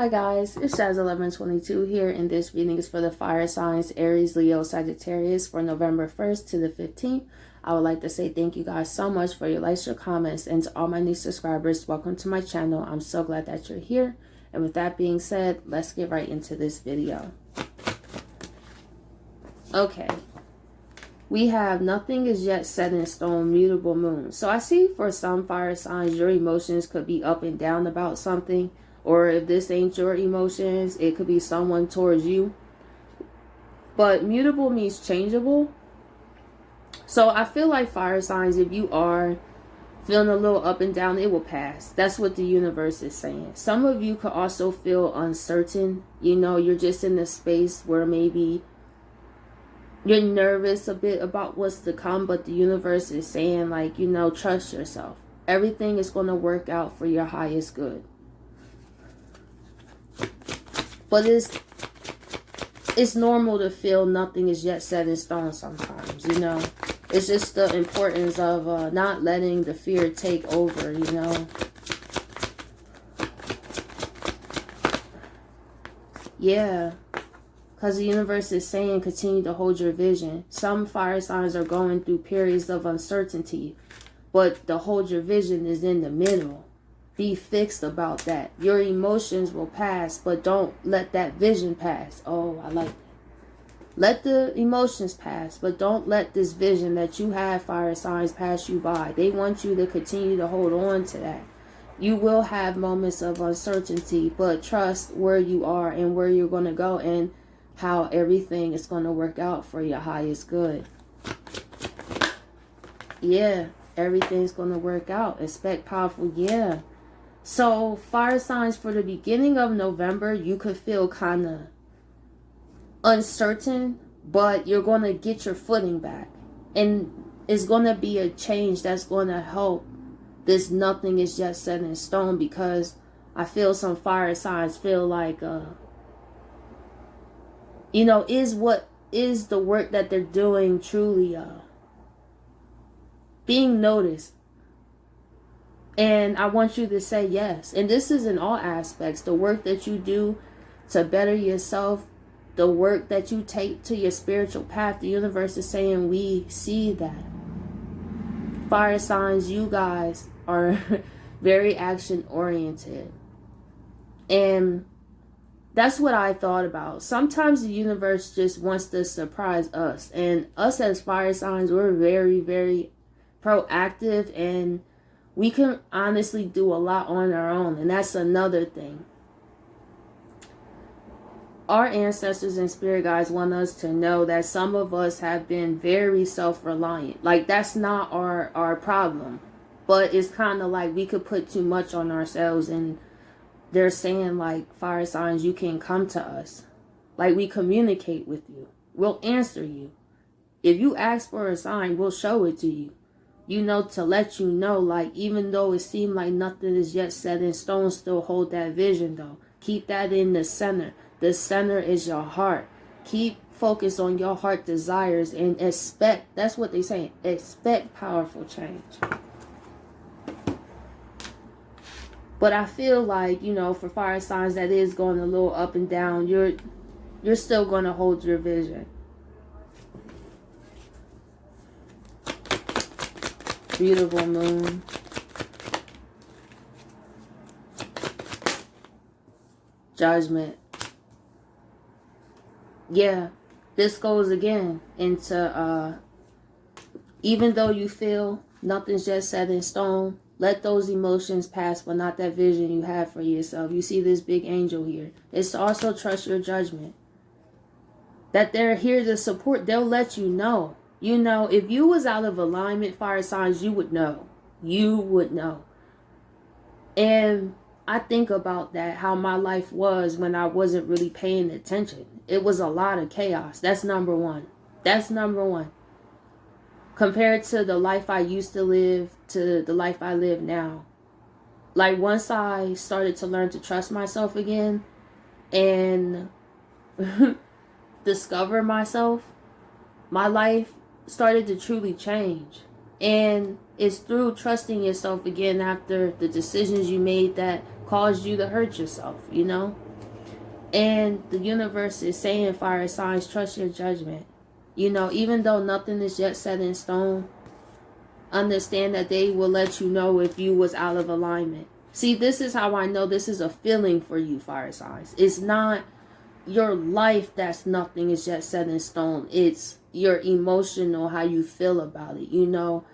Hi guys, it's Shaz1122 here, and this reading is for the fire signs Aries, Leo, Sagittarius for November 1st to the 15th. I would like to say thank you guys so much for your likes, your comments, and to all my new subscribers, welcome to my channel. I'm so glad that you're here. And with that being said, let's get right into this video. Okay. We have nothing is yet set in stone, mutable moon. So I see for some fire signs, your emotions could be up and down about something. Or if this ain't your emotions, it could be someone towards you. But mutable means changeable. So I feel like fire signs, if you are feeling a little up and down, it will pass. That's what the universe is saying. Some of you could also feel uncertain. You know, you're just in a space where maybe you're nervous a bit about what's to come, but the universe is saying, like, you know, trust yourself. Everything is going to work out for your highest good. But it's normal to feel nothing is yet set in stone sometimes, you know. It's just the importance of not letting the fear take over, you know. Yeah. Because the universe is saying continue to hold your vision. Some fire signs are going through periods of uncertainty, but the hold your vision is in the middle. Be fixed about that. Your emotions will pass, but don't let that vision pass. Oh, I like that. Let the emotions pass, but don't let this vision that you have, fire signs, pass you by. They want you to continue to hold on to that. You will have moments of uncertainty, but trust where you are and where you're going to go and how everything is going to work out for your highest good. Yeah, everything's going to work out. Expect powerful, yeah. So, fire signs for the beginning of November, you could feel kind of uncertain, but you're going to get your footing back. And it's going to be a change that's going to help. This nothing is just set in stone, because I feel some fire signs feel like, you know, is the work that they're doing truly being noticed? And I want you to say yes. And this is in all aspects. The work that you do to better yourself, the work that you take to your spiritual path, the universe is saying we see that. Fire signs, you guys are very action oriented. And that's what I thought about. Sometimes the universe just wants to surprise us. And us as fire signs, we're very, very proactive, and we can honestly do a lot on our own. And that's another thing. Our ancestors and spirit guides want us to know that some of us have been very self-reliant. Like, that's not our problem. But it's kind of like we could put too much on ourselves, and they're saying, like, fire signs, you can come to us. Like, we communicate with you. We'll answer you. If you ask for a sign, we'll show it to you. You know, to let you know, like, even though it seemed like nothing is yet set in stone, still hold that vision, though. Keep that in the center. The center is your heart. Keep focus on your heart desires and expect, that's what they say, expect powerful change. But I feel like, you know, for fire signs that is going a little up and down, you're still going to hold your vision. Beautiful moon. Judgment. Yeah, this goes again into even though you feel nothing's just set in stone, let those emotions pass, but not that vision you have for yourself. You see this big angel here. It's to also trust your judgment. That they're here to support. They'll let you know. You know, if you was out of alignment, fire signs, you would know. You would know. And I think about that, how my life was when I wasn't really paying attention. It was a lot of chaos. That's number one. That's number one. Compared to the life I used to live to the life I live now. Like, once I started to learn to trust myself again and discover myself, my life started to truly change. And it's through trusting yourself again after the decisions you made that caused you to hurt yourself, you know? And the universe is saying, fire signs, trust your judgment. You know, even though nothing is yet set in stone, understand that they will let you know if you was out of alignment. See, this is how I know this is a feeling for you, fire signs. It's not your life that's nothing is yet set in stone. It's your emotional, how you feel about it. You know,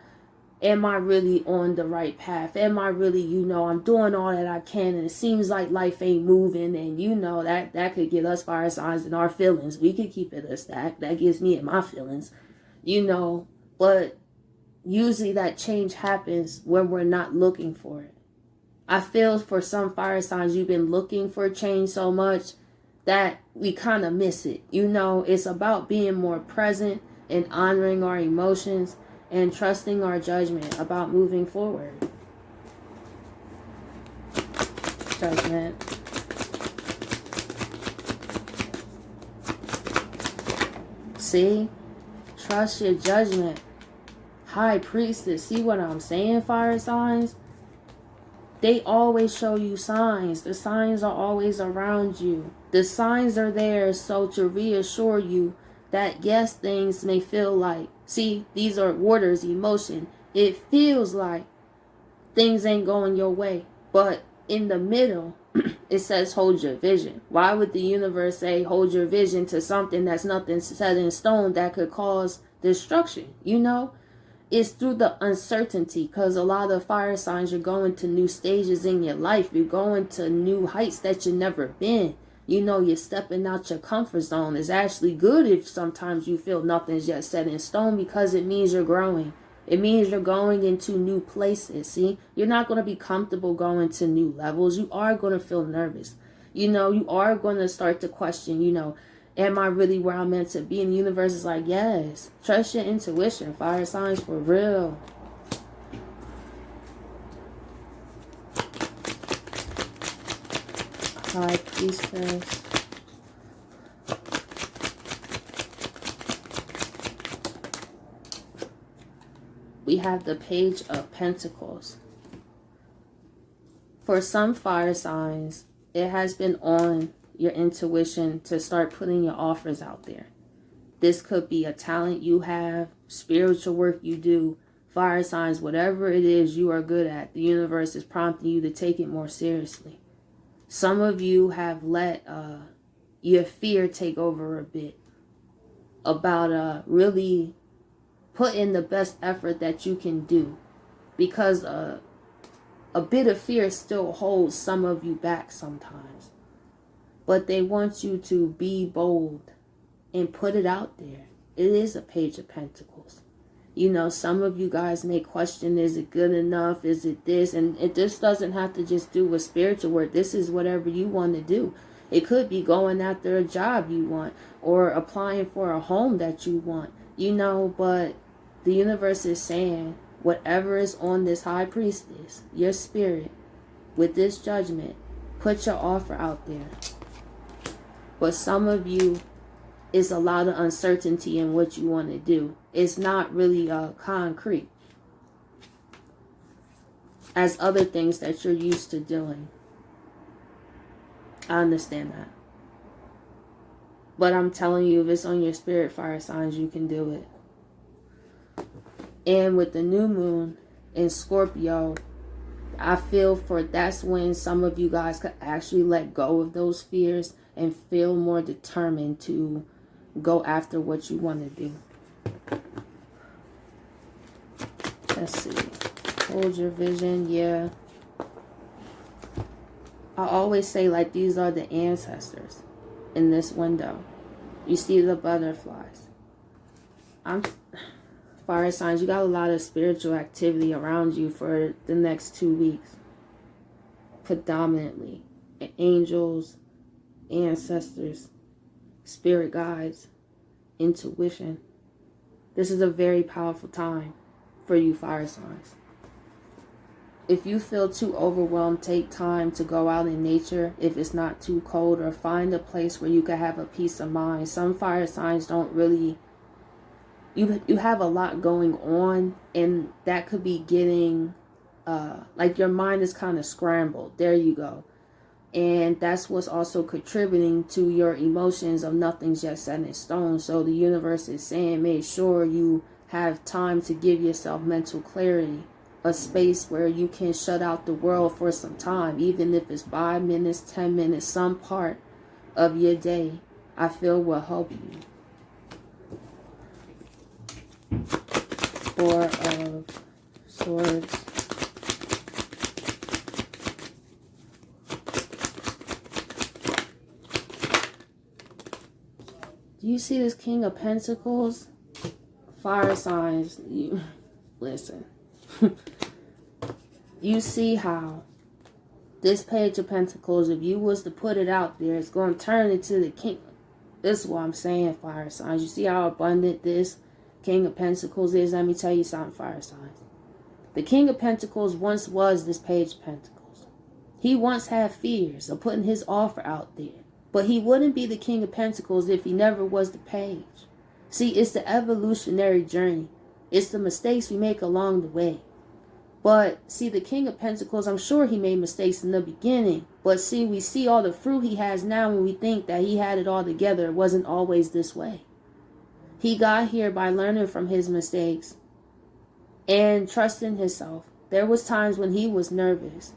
am I really on the right path? Am I really, you know, I'm doing all that I can, and it seems like life ain't moving, and you know that could get us fire signs in our feelings. We could keep it a stack. That gives me in my feelings, you know, but usually that change happens when we're not looking for it. I feel for some fire signs, you've been looking for change so much that we kind of miss it. You know, it's about being more present and honoring our emotions and trusting our judgment about moving forward. Judgment. See? Trust your judgment. High Priestess. See what I'm saying, fire signs? They always show you signs. The signs are always around you. The signs are there so to reassure you that yes, things may feel like, see, these are waters, emotion. It feels like things ain't going your way. But in the middle, it says hold your vision. Why would the universe say hold your vision to something that's nothing set in stone that could cause destruction? You know? It's through the uncertainty, because a lot of fire signs, you're going to new stages in your life. You're going to new heights that you've never been. You know, you're stepping out your comfort zone. It's actually good if sometimes you feel nothing's yet set in stone, because it means you're growing. It means you're going into new places. See, you're not going to be comfortable going to new levels. You are going to feel nervous. You know, you are going to start to question, you know, am I really where I'm meant to be? And the universe is like, yes. Trust your intuition. Fire signs for real. High Priestess. We have the Page of Pentacles. For some fire signs, it has been on your intuition to start putting your offers out there. This could be a talent you have, spiritual work you do, fire signs, whatever it is you are good at. The universe is prompting you to take it more seriously. Some of you have let your fear take over a bit about really put in the best effort that you can do, because a bit of fear still holds some of you back sometimes. But they want you to be bold and put it out there. It is a Page of Pentacles. You know, some of you guys may question, is it good enough? Is it this? And it just doesn't have to just do with spiritual work. This is whatever you want to do. It could be going after a job you want, or applying for a home that you want. You know, but the universe is saying, whatever is on this High Priestess, your spirit, with this judgment, put your offer out there. But some of you, it's a lot of uncertainty in what you want to do. It's not really concrete as other things that you're used to doing. I understand that. But I'm telling you, if it's on your spirit, fire signs, you can do it. And with the new moon in Scorpio, I feel for that's when some of you guys could actually let go of those fears and feel more determined to go after what you want to do. Let's see. Hold your vision. Yeah. I always say, like, these are the ancestors in this window. You see the butterflies. Fire signs, you got a lot of spiritual activity around you for the next 2 weeks. Predominantly. Angels, ancestors, spirit guides, intuition. This is a very powerful time for you fire signs. If you feel too overwhelmed, take time to go out in nature if it's not too cold, or find a place where you can have a peace of mind. Some fire signs don't really, you have a lot going on, and that could be getting like your mind is kind of scrambled. There you go. And that's what's also contributing to your emotions of nothing's yet set in stone. So the universe is saying, make sure you have time to give yourself mental clarity, a space where you can shut out the world for some time, even if it's 5 minutes, 10 minutes, some part of your day, I feel will help you. Four of Swords. Do you see this King of Pentacles? Fire signs, you listen. You see how this Page of Pentacles, if you was to put it out there, it's going to turn into the King. This is what I'm saying, fire signs. You see how abundant this King of Pentacles is? Let me tell you something, fire signs. The King of Pentacles once was this Page of Pentacles. He once had fears of putting his offer out there. But he wouldn't be the King of Pentacles if he never was the Page. See, it's the evolutionary journey. It's the mistakes we make along the way. But see, the King of Pentacles, I'm sure he made mistakes in the beginning. But see, we see all the fruit he has now when we think that he had it all together. It wasn't always this way. He got here by learning from his mistakes and trusting himself. There was times when he was nervous.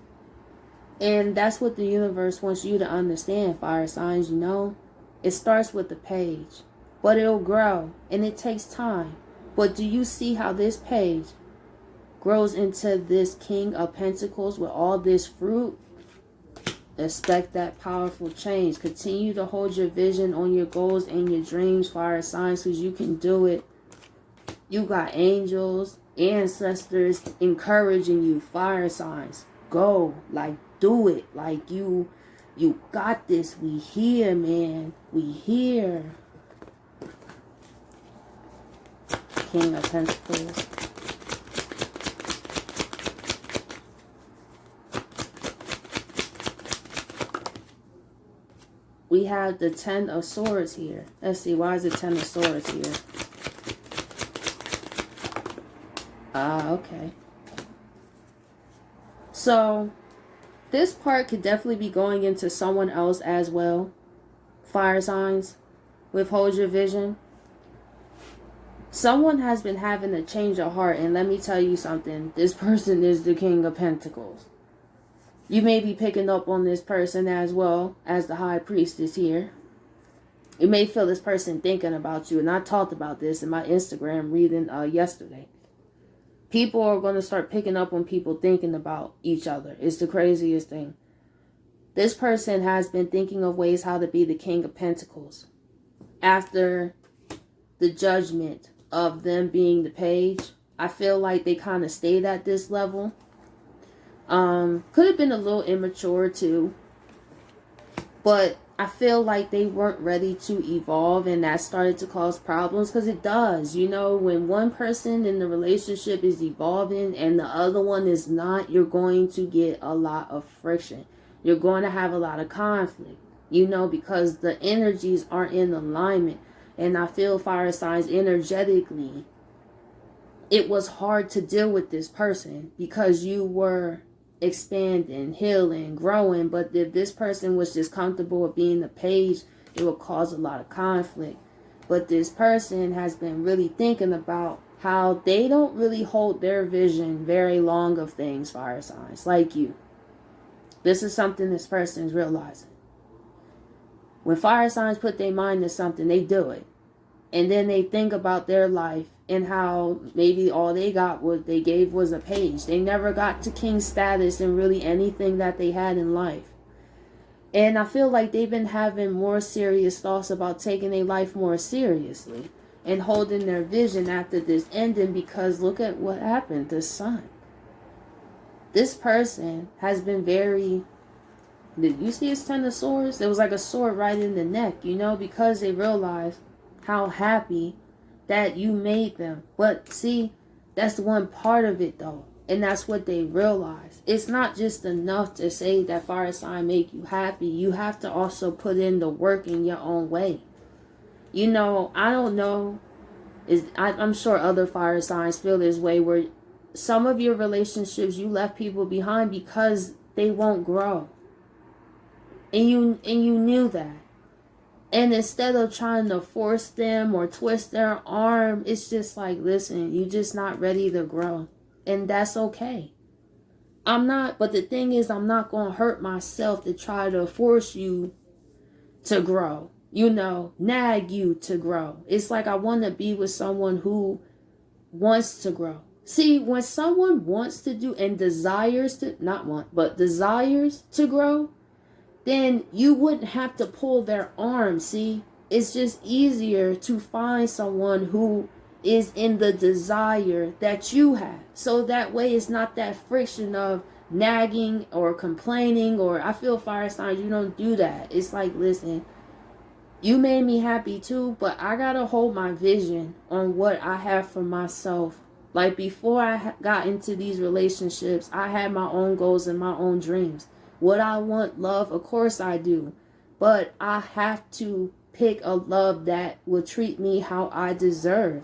And that's what the universe wants you to understand, fire signs, you know. It starts with the Page, but it'll grow, and it takes time. But do you see how this Page grows into this King of Pentacles with all this fruit? Expect that powerful change. Continue to hold your vision on your goals and your dreams, fire signs, because you can do it. You got angels, ancestors encouraging you, fire signs. Go, like, do it. Like, you got this. We here, man. We here. King of Pentacles. We have the 10 of Swords here. Let's see, why is the 10 of Swords here? Okay. So, this part could definitely be going into someone else as well. Fire signs. Withhold your vision. Someone has been having a change of heart. And let me tell you something. This person is the King of Pentacles. You may be picking up on this person as well as the High Priestess here. You may feel this person thinking about you. And I talked about this in my Instagram reading yesterday. People are going to start picking up on people thinking about each other. It's the craziest thing. This person has been thinking of ways how to be the King of Pentacles. After the judgment of them being the Page, I feel like they kind of stayed at this level. Could have been a little immature too. But I feel like they weren't ready to evolve, and that started to cause problems, because it does. You know, when one person in the relationship is evolving and the other one is not, you're going to get a lot of friction. You're going to have a lot of conflict, you know, because the energies aren't in alignment. And I feel, fire signs, energetically, it was hard to deal with this person because you were expanding, healing, growing. But if this person was just comfortable with being the Page, it would cause a lot of conflict. But this person has been really thinking about how they don't really hold their vision very long of things, fire signs, like you. This is something this person is realizing. When fire signs put their mind to something, they do it. And then they think about their life and how maybe all they got was they gave was a Page. They never got to king status in really anything that they had in life. And I feel like they've been having more serious thoughts about taking their life more seriously and holding their vision after this ending, because look at what happened, the Sun. This person has been very... Did you see his 10 of Swords? There was like a sword right in the neck, you know, because they realized how happy that you made them. But see, that's one part of it though. And that's what they realize. It's not just enough to say that fire sign make you happy. You have to also put in the work in your own way. You know, I don't know. I'm sure other fire signs feel this way, where some of your relationships, you left people behind because they won't grow. And you knew that. And instead of trying to force them or twist their arm, it's just like, listen, you're just not ready to grow. And that's okay. But the thing is, I'm not going to hurt myself to try to force you to grow. Nag you to grow. It's like I want to be with someone who wants to grow. See, when someone wants to do and desires to, not want, but desires to grow, then you wouldn't have to pull their arm. See, it's just easier to find someone who is in the desire that you have. So that way it's not that friction of nagging or complaining. Or I feel fire signs, you don't do that. It's like, listen, you made me happy too, but I gotta hold my vision on what I have for myself. Like before I got into these relationships, I had my own goals and my own dreams. What I want, love, of course I do. But I have to pick a love that will treat me how I deserve.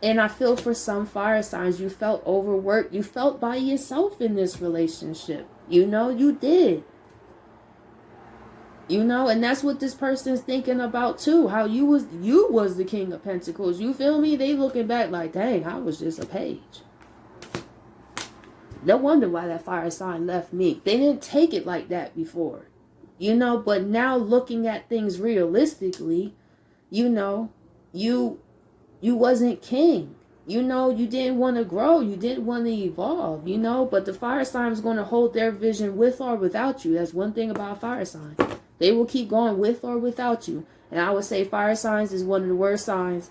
And I feel for some fire signs, you felt overworked. You felt by yourself in this relationship. You did. And that's what this person's thinking about too. How you was the King of Pentacles. You feel me? They looking back like, dang, I was just a page. No wonder why that fire sign left me. They didn't take it like that before. But now looking at things realistically, you wasn't king. You didn't want to grow. You didn't want to evolve, But the fire sign is going to hold their vision with or without you. That's one thing about fire sign. They will keep going with or without you. And I would say fire signs is one of the worst signs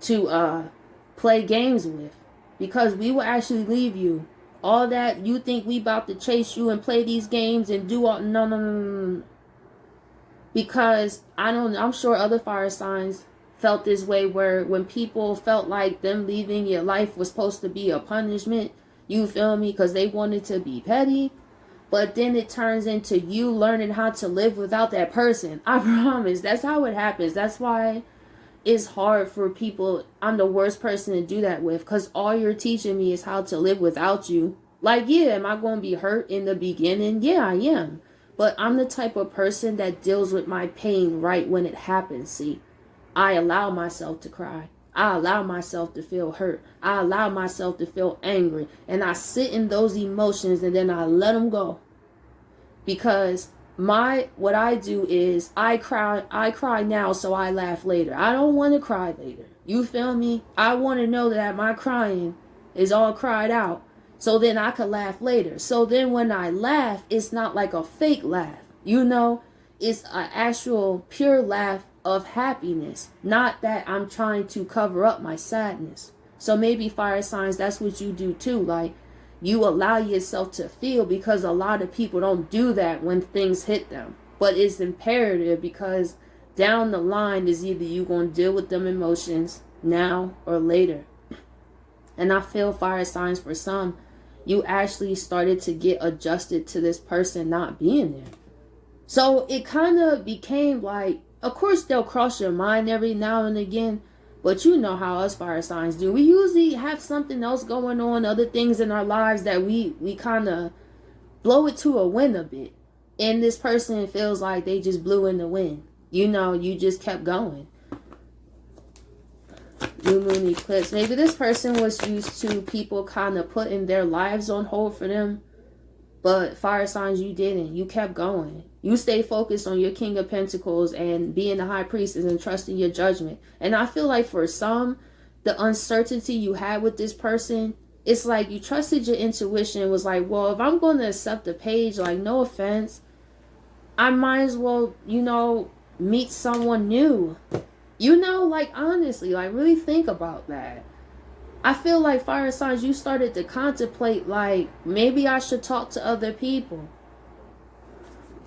to play games with. Because we will actually leave you. All that you think we about to chase you and play these games and do all... No. Because I'm sure other fire signs felt this way, where when people felt like them leaving your life was supposed to be a punishment, you feel me? Because they wanted to be petty. But then it turns into you learning how to live without that person. I promise. That's how it happens. That's why it's hard for people. I'm the worst person to do that with, because all you're teaching me is how to live without you. Like, yeah, am I going to be hurt in the beginning? Yeah, I am. But I'm the type of person that deals with my pain right when it happens. See, I allow myself to cry. I allow myself to feel hurt. I allow myself to feel angry. And I sit in those emotions and then I let them go. Because what I do is I cry now so I laugh later. I don't want to cry later. You feel me? I want to know that my crying is all cried out, so then I could laugh later. So then when I laugh, it's not like a fake laugh. It's an actual pure laugh of happiness. Not that I'm trying to cover up my sadness. So maybe fire signs, that's what you do too. Like, you allow yourself to feel, because a lot of people don't do that when things hit them. But it's imperative, because down the line is either you going to deal with them emotions now or later. And I feel fire signs, for some, you actually started to get adjusted to this person not being there. So it kind of became like, of course they'll cross your mind every now and again, but you know how us fire signs do. We usually have something else going on, other things in our lives that we kind of blow it to a wind a bit. And this person feels like they just blew in the wind. You just kept going. New moon eclipse. Maybe this person was used to people kind of putting their lives on hold for them. But fire signs, you didn't. You kept going. You stay focused on your King of Pentacles and being the High Priestess and trusting your judgment. And I feel like for some, the uncertainty you had with this person, it's like you trusted your intuition. It was like, well, if I'm going to accept the page, like, no offense, I might as well, meet someone new. Like, honestly, like, really think about that. I feel like fire signs, you started to contemplate, like, maybe I should talk to other people.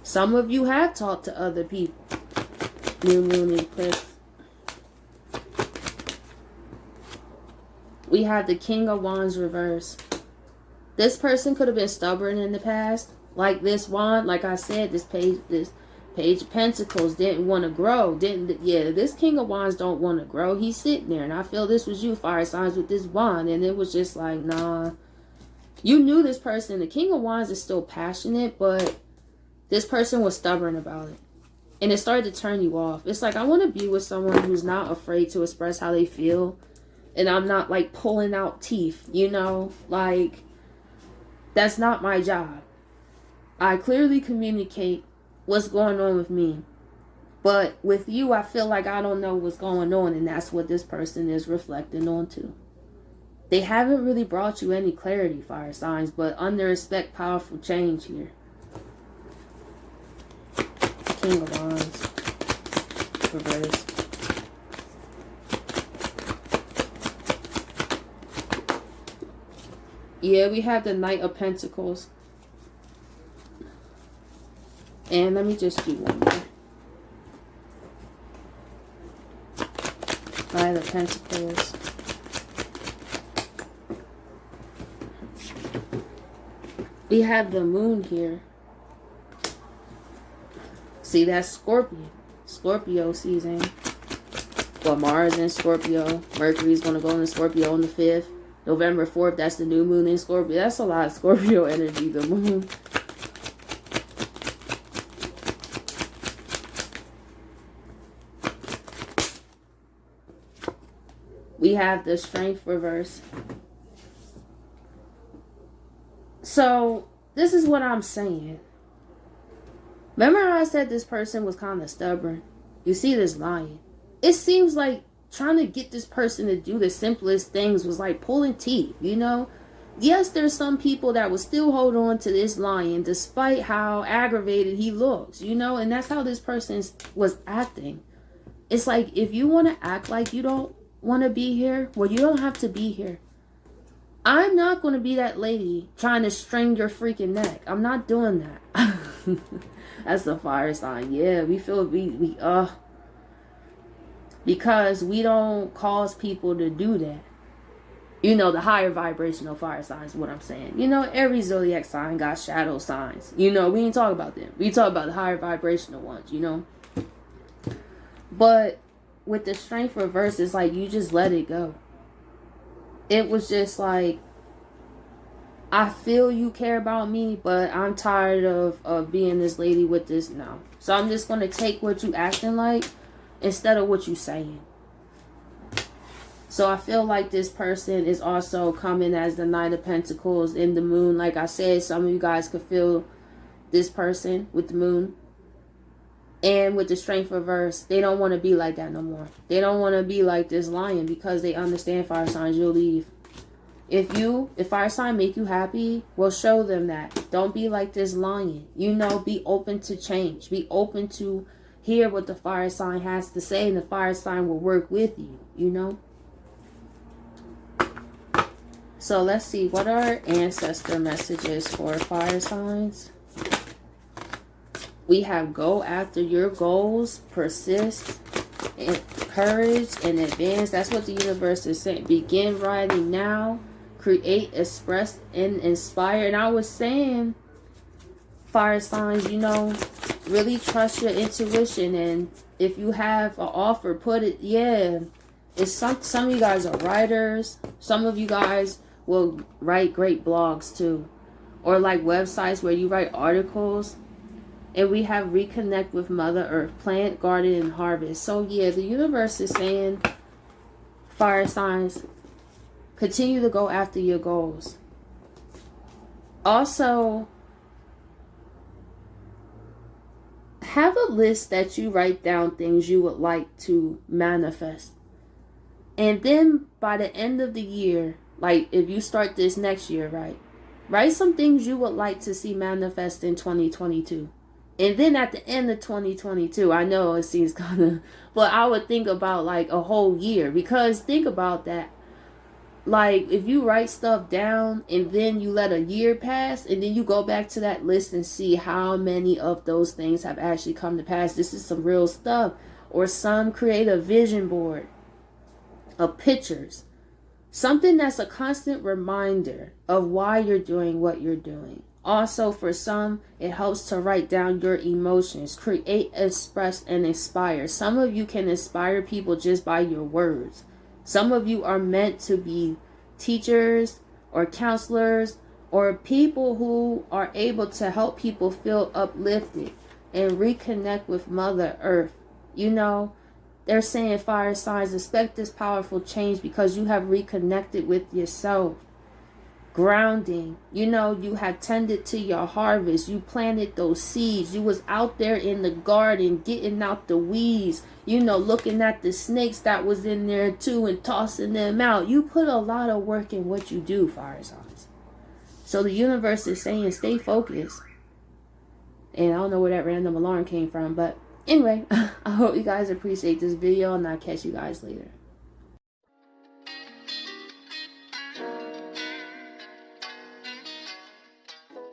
Some of you have talked to other people. New moon eclipse. We have the King of Wands reverse. This person could have been stubborn in the past. Like this wand, like I said, this page of Pentacles didn't want to grow. This King of Wands don't want to grow. He's sitting there. And I feel this was you, fire signs, with this wand. And it was just like, nah. You knew this person. The King of Wands is still passionate, but this person was stubborn about it. And it started to turn you off. It's like, I want to be with someone who's not afraid to express how they feel. And I'm not like pulling out teeth, you know? Like, that's not my job. I clearly communicate what's going on with me. But with you, I feel like I don't know what's going on. And that's what this person is reflecting onto. They haven't really brought you any clarity, fire signs. But under expect powerful change here. King of Wands. Reverse. Yeah, we have the Knight of Pentacles. And let me just do one more. Knight of Pentacles. We have the Moon here. See, that's Scorpio. Scorpio season. Well, Mars in Scorpio. Mercury's going to go into Scorpio on the 5th. November 4th, that's the new moon in Scorpio. That's a lot of Scorpio energy, the moon. We have the Strength reverse. So, this is what I'm saying. Remember how I said this person was kind of stubborn? You see this lion. It seems like trying to get this person to do the simplest things was like pulling teeth, you know? Yes, there's some people that will still hold on to this lion despite how aggravated he looks, you know? And that's how this person was acting. It's like, if you want to act like you don't want to be here, well, you don't have to be here. I'm not going to be that lady trying to string your freaking neck. I'm not doing that. That's the fire sign. Yeah, we feel because we don't cause people to do that. You know, the higher vibrational fire signs, what I'm saying. You know, every zodiac sign got shadow signs. You know, we ain't talk about them. We talk about the higher vibrational ones, you know. But with the Strength reverse, it's like you just let it go. It was just like, I feel you care about me, but I'm tired of being this lady with this now. So I'm just going to take what you acting like instead of what you saying. So I feel like this person is also coming as the Knight of Pentacles in the moon. Like I said, some of you guys could feel this person with the moon. And with the Strength reverse, they don't want to be like that no more. They don't want to be like this lion because they understand, fire signs, you'll leave. If fire sign make you happy, well, show them that. Don't be like this lion. You know, be open to change. Be open to hear what the fire sign has to say, and the fire sign will work with you, you know. So let's see, what are ancestor messages for fire signs? We have go after your goals, persist, encourage, and advance. That's what the universe is saying. Begin writing now. Create, express, and inspire. And I was saying, fire signs, you know, really trust your intuition. And if you have an offer, put it, yeah. It's some of you guys are writers. Some of you guys will write great blogs too. Or like websites where you write articles. And we have reconnect with Mother Earth, plant, garden, and harvest. So yeah, the universe is saying, fire signs, continue to go after your goals. Also, have a list that you write down things you would like to manifest. And then by the end of the year, like if you start this next year, right? Write some things you would like to see manifest in 2022. And then at the end of 2022, I know it seems kind of, but I would think about like a whole year. Because think about that. Like if you write stuff down and then you let a year pass and then you go back to that list and see how many of those things have actually come to pass. This is some real stuff. Or some create a vision board of pictures. Something that's a constant reminder of why you're doing what you're doing. Also, for some, it helps to write down your emotions. Create, express, and inspire. Some of you can inspire people just by your words. Some of you are meant to be teachers or counselors or people who are able to help people feel uplifted and reconnect with Mother Earth. You know, they're saying fire signs, expect this powerful change because you have reconnected with yourself. Grounding, you know, you have tended to your harvest, you planted those seeds, you was out there in the garden getting out the weeds, you know, looking at the snakes that was in there too and tossing them out. You put a lot of work in what you do, fire signs. So the universe is saying stay focused. And I don't know where that random alarm came from, but anyway, I hope you guys appreciate this video, and I'll catch you guys later.